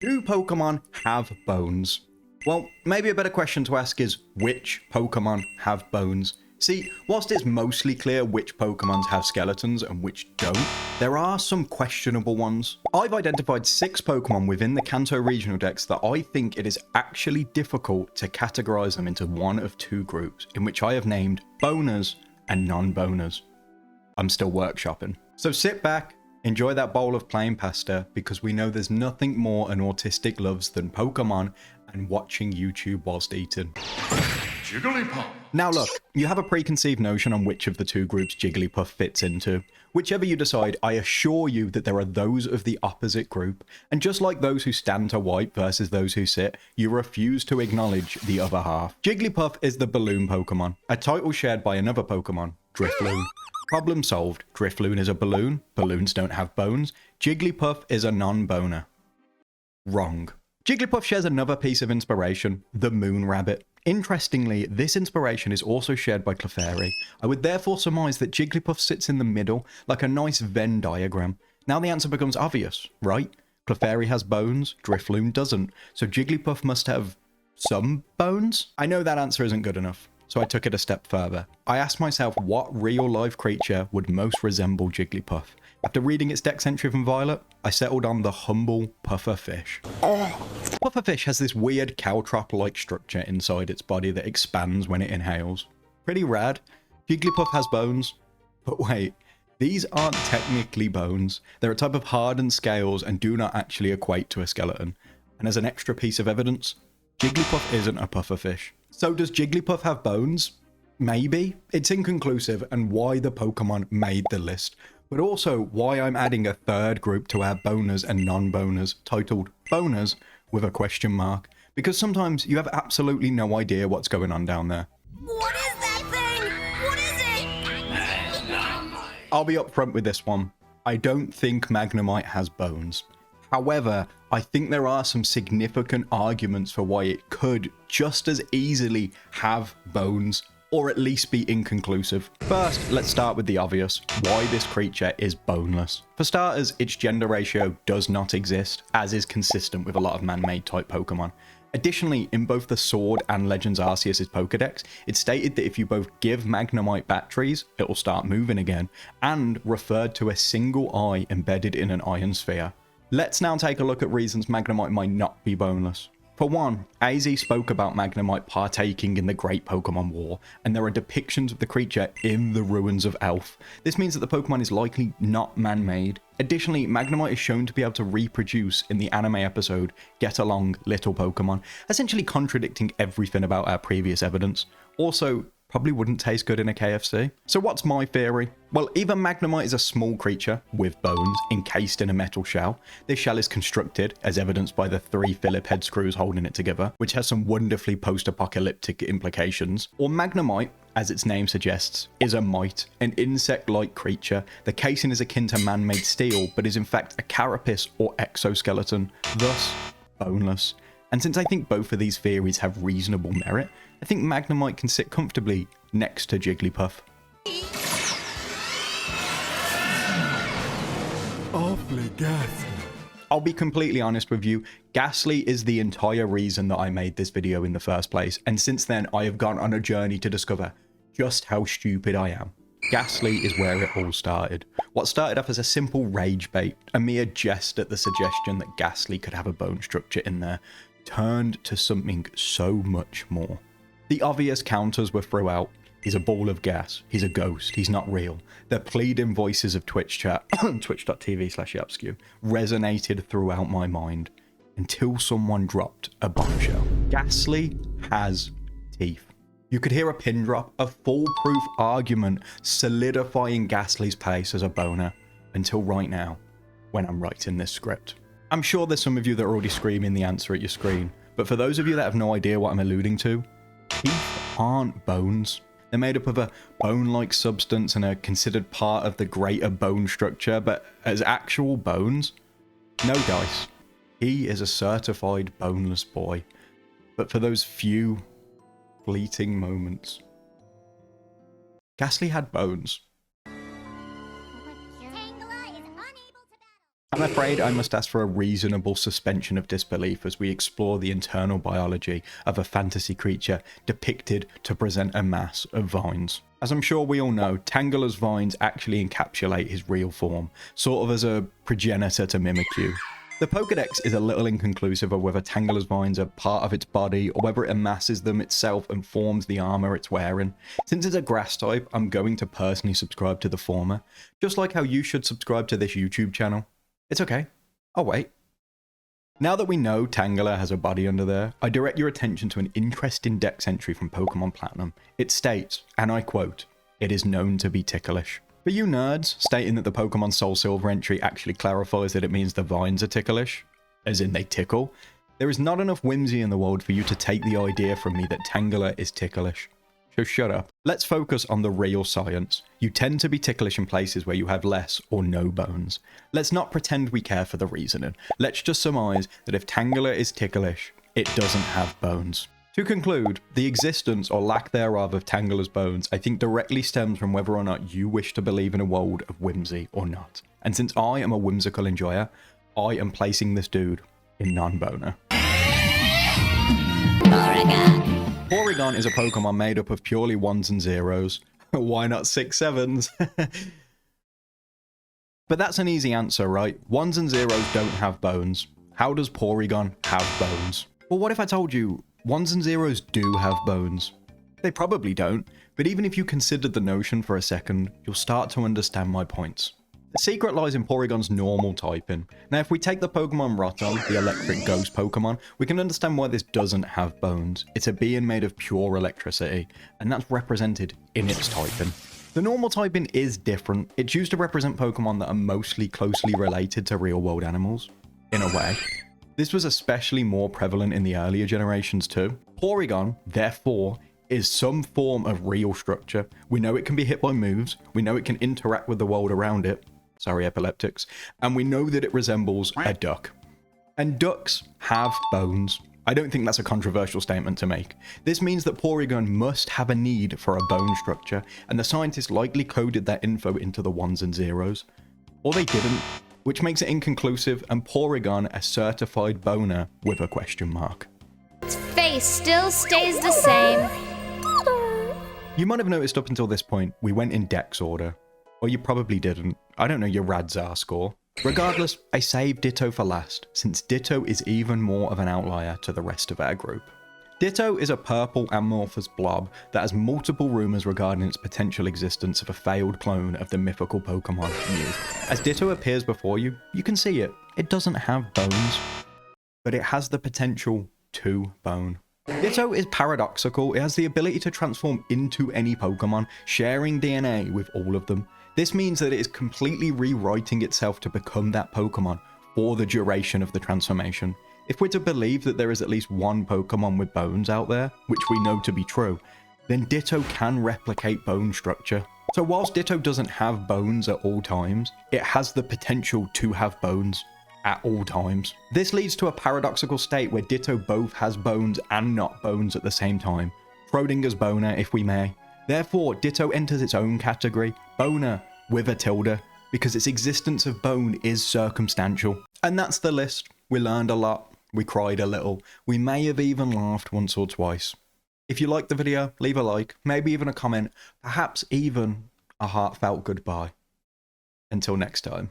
Do Pokemon have bones? Well, maybe a better question to ask is, which Pokemon have bones? See, whilst it's mostly clear which Pokemons have skeletons and which don't, there are some questionable ones. I've identified 6 Pokemon within the Kanto regional dex that I think it is actually difficult to categorize them into one of 2 groups, in which I have named boners and non-boners. I'm still workshopping. So sit back, enjoy that bowl of plain pasta, because we know there's nothing more an autistic loves than Pokemon and watching YouTube whilst eating. Jigglypuff. Now look, you have a preconceived notion on which of the 2 groups Jigglypuff fits into. Whichever you decide, I assure you that there are those of the opposite group, and just like those who stand to wipe versus those who sit, you refuse to acknowledge the other half. Jigglypuff is the balloon Pokemon, a title shared by another Pokemon, Drifloon. Problem solved. Drifloon is a balloon, balloons don't have bones, Jigglypuff is a non-boner. Wrong. Jigglypuff shares another piece of inspiration, the moon rabbit. Interestingly, this inspiration is also shared by Clefairy. I would therefore surmise that Jigglypuff sits in the middle, like a nice Venn diagram. Now the answer becomes obvious, right? Clefairy has bones, Drifloon doesn't, so Jigglypuff must have some bones? I know that answer isn't good enough, so I took it a step further. I asked myself what real-life creature would most resemble Jigglypuff. After reading its dex entry from Violet, I settled on the humble pufferfish. Pufferfish has this weird caltrop-like structure inside its body that expands when it inhales. Pretty rad. Jigglypuff has bones. But wait, these aren't technically bones. They're a type of hardened scales and do not actually equate to a skeleton. And as an extra piece of evidence, Jigglypuff isn't a pufferfish. So does Jigglypuff have bones? Maybe. It's inconclusive, and why the Pokemon made the list. But also why I'm adding a 3rd group to our boners and non-boners, titled boners with a question mark. Because sometimes you have absolutely no idea what's going on down there. What is that thing? What is it? I'll be upfront with this one. I don't think Magnemite has bones. However, I think there are some significant arguments for why it could just as easily have bones, or at least be inconclusive. First, let's start with the obvious, why this creature is boneless. For starters, its gender ratio does not exist, as is consistent with a lot of man-made type Pokemon. Additionally, in both the Sword and Legends Arceus' Pokedex, it's stated that if you both give Magnemite batteries, it will start moving again, and referred to a single eye embedded in an iron sphere. Let's now take a look at reasons Magnemite might not be boneless. For one, AZ spoke about Magnemite partaking in the Great Pokemon War, and there are depictions of the creature in the ruins of Elf. This means that the Pokemon is likely not man-made. Additionally, Magnemite is shown to be able to reproduce in the anime episode Get Along, Little Pokemon, essentially contradicting everything about our previous evidence. Also, probably wouldn't taste good in a KFC. So what's my theory? Well, either Magnemite is a small creature with bones encased in a metal shell. This shell is constructed, as evidenced by the 3 Phillip head screws holding it together, which has some wonderfully post-apocalyptic implications. Or Magnemite, as its name suggests, is a mite, an insect-like creature. The casing is akin to man-made steel, but is in fact a carapace or exoskeleton, thus boneless. And since I think both of these theories have reasonable merit, I think Magnemite can sit comfortably next to Jigglypuff. Awfully ghastly. I'll be completely honest with you, Gastly is the entire reason that I made this video in the first place, and since then I have gone on a journey to discover just how stupid I am. Gastly is where it all started. What started off as a simple rage bait, a mere jest at the suggestion that Gastly could have a bone structure in there, turned to something so much more. The obvious counters were throughout. He's a ball of gas. He's a ghost. He's not real. The pleading voices of Twitch chat, twitch.tv/yapskew, resonated throughout my mind until someone dropped a bombshell. Gastly has teeth. You could hear a pin drop, a foolproof argument solidifying Gastly's place as a boner until right now, when I'm writing this script. I'm sure there's some of you that are already screaming the answer at your screen, but for those of you that have no idea what I'm alluding to, teeth aren't bones. They're made up of a bone-like substance and are considered part of the greater bone structure, but as actual bones, no dice. He is a certified boneless boy, but for those few fleeting moments, Gastly had bones. I'm afraid I must ask for a reasonable suspension of disbelief as we explore the internal biology of a fantasy creature depicted to present a mass of vines. As I'm sure we all know, Tangela's vines actually encapsulate his real form, sort of as a progenitor to Mimikyu. The Pokédex is a little inconclusive of whether Tangela's vines are part of its body or whether it amasses them itself and forms the armor it's wearing. Since it's a grass type, I'm going to personally subscribe to the former, just like how you should subscribe to this YouTube channel. It's okay. I'll wait. Now that we know Tangela has a body under there, I direct your attention to an interesting dex entry from Pokemon Platinum. It states, and I quote, "It is known to be ticklish." For you nerds, stating that the Pokemon Soul Silver entry actually clarifies that it means the vines are ticklish, as in they tickle, there is not enough whimsy in the world for you to take the idea from me that Tangela is ticklish. So shut up. Let's focus on the real science. You tend to be ticklish in places where you have less or no bones. Let's not pretend we care for the reasoning. Let's just surmise that if Tangela is ticklish, it doesn't have bones. To conclude, the existence or lack thereof of Tangela's bones I think directly stems from whether or not you wish to believe in a world of whimsy or not. And since I am a whimsical enjoyer, I am placing this dude in non-boner. Porygon is a Pokemon made up of purely ones and zeros. Why not 6 7s? But that's an easy answer, right? Ones and zeros don't have bones. How does Porygon have bones? Well, what if I told you ones and zeros do have bones? They probably don't, but even if you considered the notion for a second, you'll start to understand my points. The secret lies in Porygon's normal typing. Now, if we take the Pokemon Rotom, the electric ghost Pokemon, we can understand why this doesn't have bones. It's a being made of pure electricity, and that's represented in its typing. The normal typing is different. It's used to represent Pokemon that are mostly closely related to real-world animals, in a way. This was especially more prevalent in the earlier generations too. Porygon, therefore, is some form of real structure. We know it can be hit by moves, we know it can interact with the world around it, sorry epileptics, and we know that it resembles a duck. And ducks have bones. I don't think that's a controversial statement to make. This means that Porygon must have a need for a bone structure, and the scientists likely coded that info into the ones and zeros. Or they didn't, which makes it inconclusive and Porygon a certified boner with a question mark. Its face still stays the same. You might have noticed up until this point, we went in Dex order. Or you probably didn't. I don't know your Radzar score. Regardless, I saved Ditto for last, since Ditto is even more of an outlier to the rest of our group. Ditto is a purple amorphous blob that has multiple rumours regarding its potential existence of a failed clone of the mythical Pokemon Mew. As Ditto appears before you, you can see it. It doesn't have bones, but it has the potential to bone. Ditto is paradoxical. It has the ability to transform into any Pokemon, sharing DNA with all of them. This means that it is completely rewriting itself to become that Pokemon for the duration of the transformation. If we're to believe that there is at least one Pokemon with bones out there, which we know to be true, then Ditto can replicate bone structure. So whilst Ditto doesn't have bones at all times, it has the potential to have bones at all times. This leads to a paradoxical state where Ditto both has bones and not bones at the same time. Schrodinger's boner, if we may. Therefore, Ditto enters its own category, boner, with a tilde, because its existence of bone is circumstantial. And that's the list. We learned a lot. We cried a little. We may have even laughed once or twice. If you liked the video, leave a like, maybe even a comment, perhaps even a heartfelt goodbye. Until next time.